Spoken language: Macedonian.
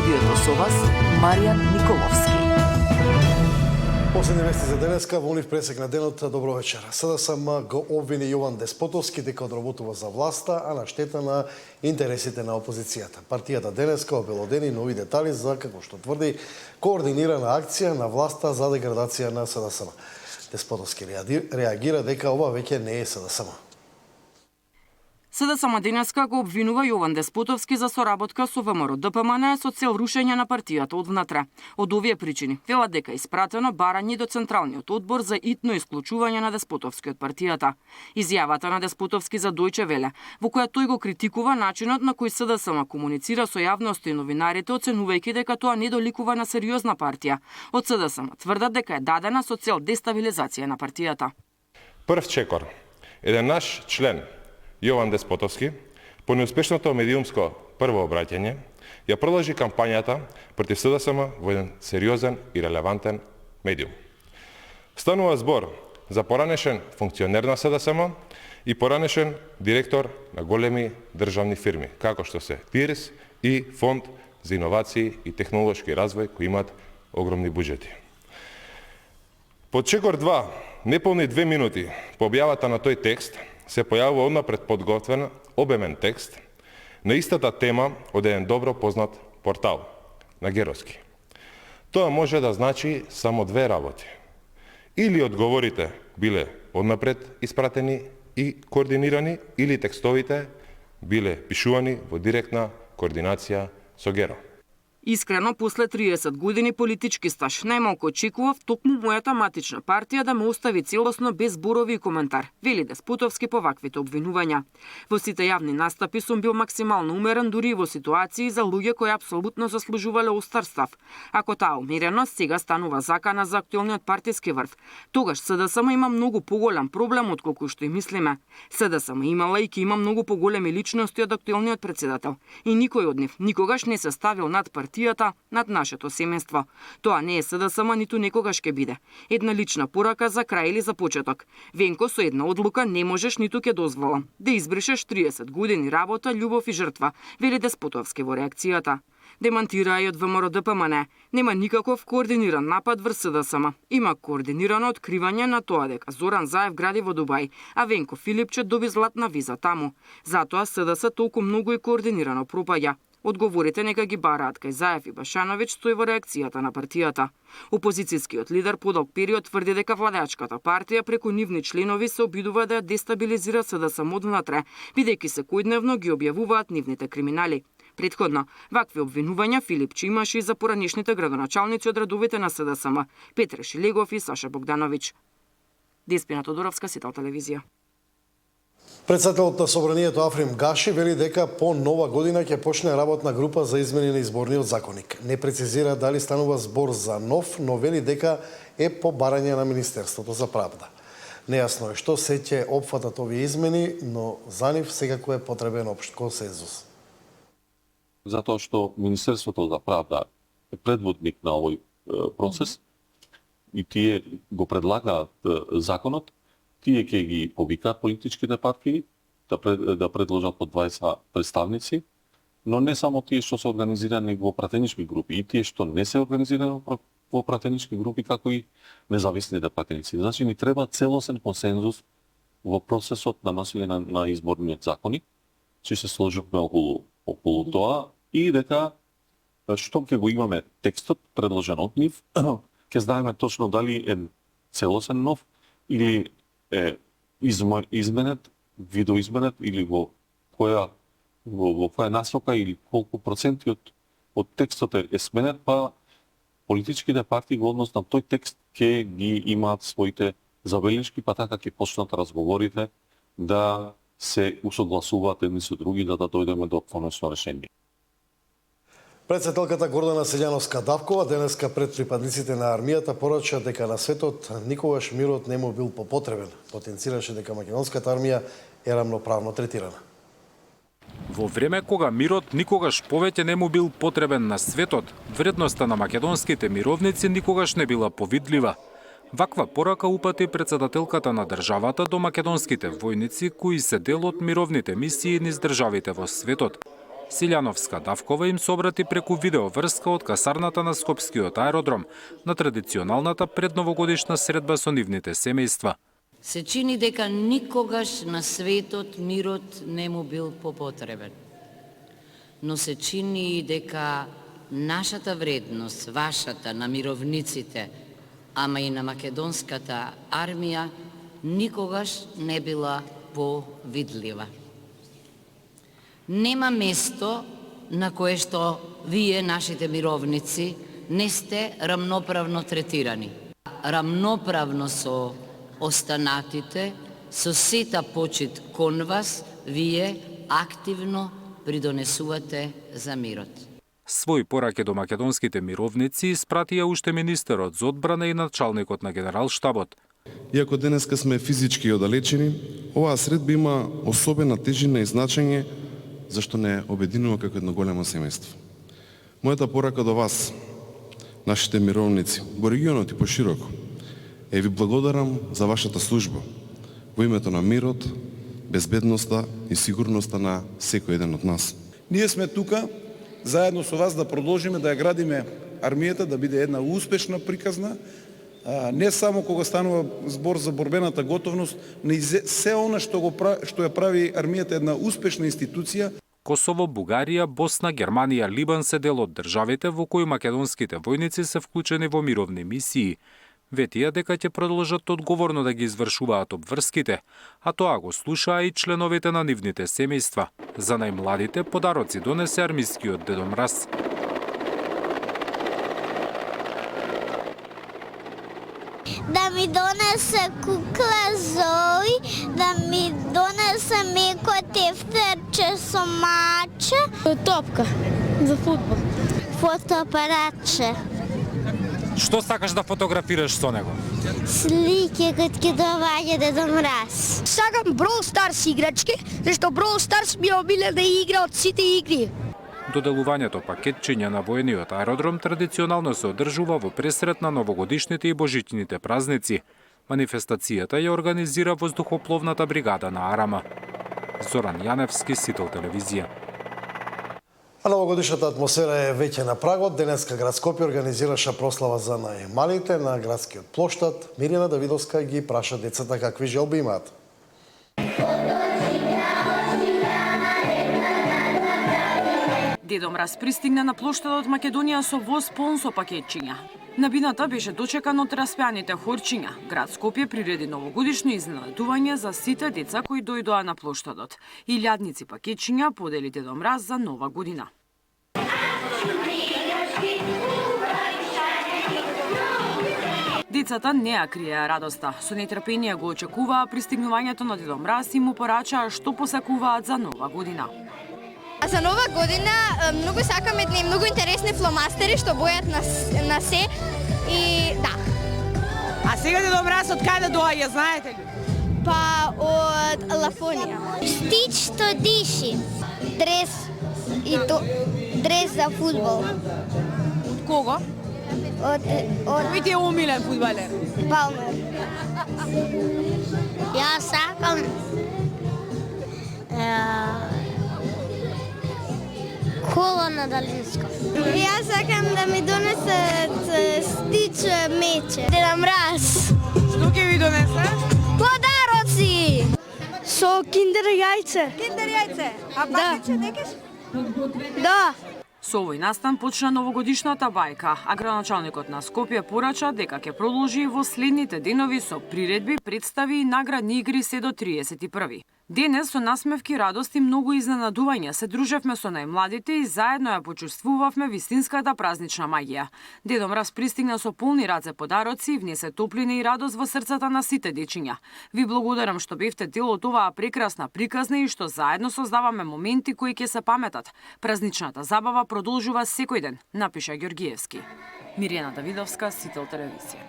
студиото со вас Маријан Николовски. Последни вести за денеска во нив пресек на денот. Добро вечер. СДСМ го обвини Јован Деспотовски дека одработува за власта, а на штета на интересите на опозицијата. Партијата денеска обелодени нови детали за, како што тврди, координирана акција на власта за деградација на СДСМ. Деспотовски реагира дека ова веќе не е СДСМ. СДСМ денеска го обвинува Јован Деспотовски за соработка со ВМРО-ДПМН со цел рушење на партијата од внатре. Од овие причини велат дека испратено барање до Централниот одбор за итно исклучување на Деспотовски од партијата. Изјавата на Деспотовски за Дојче Веле, во која тој го критикува начинот на кој СДСМ комуницира со јавноста и новинарите, оценувајќи дека тоа не доликува на сериозна партија. Од СДСМ тврдат дека е дадена со цел дестабилизација на партијата. Прв чекор, еден наш член Јован Деспотовски, по неуспешното медиумско прво обраќање, ја продолжи кампањата против СДСМ во еден сериозен и релевантен медиум. Станува збор за поранешен функционер на СДСМ и поранешен директор на големи државни фирми, како што се ПИРС и Фонд за иновации и технолошки развој, кои имат огромни буџети. Под чекор 2, неполни 2 минути по објавата на тој текст, се појавува однапред подготвен, обемен текст на истата тема од еден добро познат портал, на Геровски. Тоа може да значи само две работи. Или одговорите биле однапред испратени и координирани, или текстовите биле пишувани во директна координација со Геро. Искрено, после 30 години политички стаж, најмалку очекував токму мојата матична партија да ме остави целосно без зборови и коментар, вели Деспотовски по ваквите обвинувања. Во сите јавни настапи сум бил максимално умерен, дури и во ситуации за луѓе кои апсолутно заслужувале остар став. Ако таа умереност сега станува закана за актуелниот партиски врв, тогаш СДСМ има многу поголем проблем отколку што и мислиме. СДСМ имала и ќе има многу поголеми личности од актуелниот претседател и никој од нив никогаш не се ставил над партијата, над нашето семејство. Тоа не е СДСМ, ниту некогаш ќе биде. Една лична порака за крај или за почеток. Венко, со една одлука не можеш ниту ќе дозволам да избришеш 30 години работа, љубов и жртва, вели Деспотовски во реакцијата. Демантира и од ВМРО-ДПМН. Нема никаков координиран напад врз СДСМ. Има координирано откривање на тоа дека Зоран Заев гради во Дубај, а Венко Филипче доби златна виза таму. Затоа СДС толку многу и координирано пропаѓа. Одговорите нека ги бараат кај Заев и Башановиќ, стои во реакцијата на партијата. Опозицијскиот лидер подолг период тврди дека владеачката партија преку нивни членови се обидува да ја дестабилизира СДСМ од внатре, бидејќи секојдневно ги објавуваат нивните криминали. Предходно, вакви обвинувања Филипче имаше и за поранешните градоначалници од редовите на СДСМ, Петре Шилегов и Саша Богдановиќ. Деспина Тодоровска, Сител телевизија. Председателот на Собранието Африм Гаши вели дека по нова година ќе почне работна група за измени на изборниот законник. Не прецизира дали станува збор за нов, но вели дека е по барање на Министерството за правда. Нејасно е што се ќе опфатат овие измени, но за нив секако е потребен општ консензус. Затоа што Министерството за правда е предводник на овој процес и тие го предлагаат законот, тие ќе ги повикаат политичките партии да предложат по 20 представници, но не само тие што се организирани во пратенички групи, и тие што не се организирани во пратенички групи, како и независните пратеници. Значи, ни треба целосен консензус во процесот на носење на изборниот законник, че се сложивме околу тоа и дека што ќе го имаме текстот предложен од нив, ќе знаеме точно дали е целосен нов или е изменет, видоизменет или во која насока или колку проценти од текстот е сменет, па политичките партии во однос на тој текст ќе ги имаат своите забелешки, па така ќе почнат разговорите да се усогласуваат едни со други, да дојдеме до конечно решение. Председателката Гордана Селјановска-Давкова денеска пред припадниците на армијата порача дека на светот никогаш мирот не му бил попотребен. Потенцираше дека македонската армија е рамноправно третирана. Во време кога мирот никогаш повеќе не му бил потребен на светот, вредноста на македонските мировници никогаш не била повидлива. Ваква порака упати председателката на државата до македонските војници кои се дел од мировните мисии низ државите во светот. Силјановска-Давкова им се обрати преку видеоврска од касарната на Скопскиот аеродром на традиционалната предновогодишна средба со нивните семејства. Се чини дека никогаш на светот мирот не му бил попотребен. Но се чини и дека нашата вредност, вашата, на мировниците, ама и на македонската армија, никогаш не била повидлива. Нема место на кое што вие, нашите мировници, не сте рамноправно третирани. Рамноправно со останатите, со сета почит кон вас, вие активно придонесувате за мирот. Свој пораке до македонските мировници испратија уште министерот за одбрана и началникот на генералштабот. Иако денеска сме физички оддалечени, оваа средба има особена тежина и значење зашто не обединува како едно големо семејство. Мојата порака до вас, нашите мировници, во регионот и пошироко, ви благодарам за вашата служба во името на мирот, безбедноста и сигурноста на секој еден од нас. Ние сме тука заедно со вас да продолжиме да ја градиме армијата, да биде една успешна, приказна, не само кога станува збор за борбената готовност, но и се она што ја прави армијата една успешна институција. Косово, Бугарија, Босна, Германија, Либан се дел од државите во кои македонските војници се вклучени во мировни мисии. Ветија дека ќе продолжат одговорно да ги извршуваат обврските, а тоа го слушаа и членовите на нивните семејства. За најмладите подароци донесе армискиот Дедо Мраз. Да ми донесе кукла Зои, да ми донесе меко тефтерче со маче. Топка за фудбал. Фотоапаратче. Што сакаш да фотографираш со него? Слики кад ќе доаѓа Дедо Мраз. Сакам Brawl Stars играчки, зашто Brawl Stars ми е омилена игра од сите игри. Доделувањето пакетчиња на воениот аеродром традиционално се одржува во пресрет на новогодишните и божичните празници. Манифестацијата ја организира воздухопловната бригада на Арама. Зоран Јаневски, Сител телевизија. А новогодишната атмосфера е веќе на прагот. Денеска град Скопје организираше прослава за најмалите на градскиот плоштад. Мирјана Давидовска ги праша децата какви желби имаат. Дедо Мраз пристигна на плоштадот Македонија со воз полн со пакетчиња. На бината беше дочекан од распјаните хорчиња. Град Скопје приреди новогодишно изненадување за сите деца кои дојдоа на плоштадот. Илјадници пакетчиња подели Дедо Мраз за нова година. Децата не ја криеа радоста. Со нетрпение го очекуваа пристигнувањето на Дедо Мраз и му порачаа што посакуваат за нова година. За нова година многу сакам едни многу интересни фломастери што бојат на се и да. А сега Дедо Мраз од каде доаѓа, знаете ли? Па од Лафонија. Штиć што диши. Дрес за фудбал. Од кого? Кој ти е омилен фудбалер? Палмер. Јас сакам кола на Далинска. Јас сакам да ми донесат Штиć мече. Дедо Мраз. Што ќе ви донесе? Подароци! Со киндер јајце. Киндер јајце. А пакетче некаш? Да. Со овој настан почна новогодишната бајка, а градоначалникот на Скопје порача дека ќе продолжи во следните денови со приредби, представи и наградни игри се до 31. Денес со насмевки, радост и многу изненадување се дружевме со најмладите и заедно ја почувствувавме вистинската празнична магија. Дедо Мраз пристигна со полни раце подароци и внесе топлина и радост во срцата на сите дечиња. Ви благодарам што бевте дел од оваа прекрасна приказна и што заедно создаваме моменти кои ќе се паметат. Празничната забава продолжува секој ден, напиша Ѓоргиевски. Мирјана Давидовска, Сител телевизија.